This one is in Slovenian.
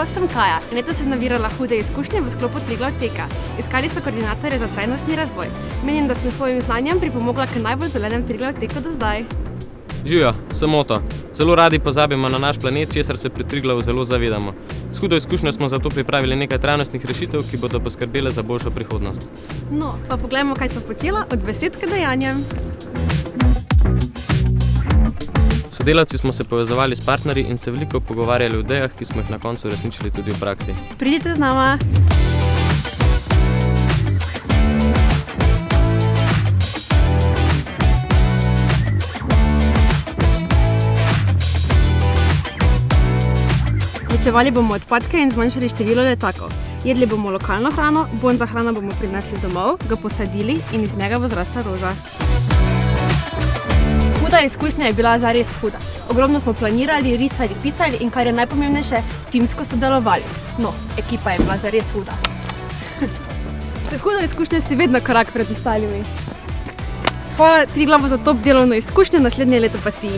sem Kaja in letos sem navirala hude izkušnje v sklopu Triglav Teka. Iskali so koordinatorje za trajnostni razvoj. Menim, da sem s svojim znanjem pripomogla k najbolj zelenem Triglav Teku do zdaj. Živjo, sem Oto. Zelo radi pozabimo na naš planet, česar se pri Triglavu zelo zavedamo. S hudo izkušnjo smo zato pripravili nekaj trajnostnih rešitev, ki bodo poskrbele za boljšo prihodnost. No, pa poglejmo, kaj smo počela od besed k dejanjem. Sodelavci smo se povezovali s partnerji in se veliko pogovarjali o idejah, ki smo jih na koncu uresničili tudi v praksi. Pridite z nama! Ločevali bomo odpadke in zmanjšali število letakov. Jedli bomo lokalno hrano, bon za hrano bomo prinesli domov, ga posadili in iz njega bo zrasla roža. Huda izkušnja je bila zares huda. Ogromno smo planirali, risali, pisali in kar je najpomembnejše, timsko sodelovali. No, ekipa je bila zares huda. S hudo izkušnjo si vedno korak pred ostalimi. Hvala Triglavu za top delovno izkušnjo, naslednje leto pa ti.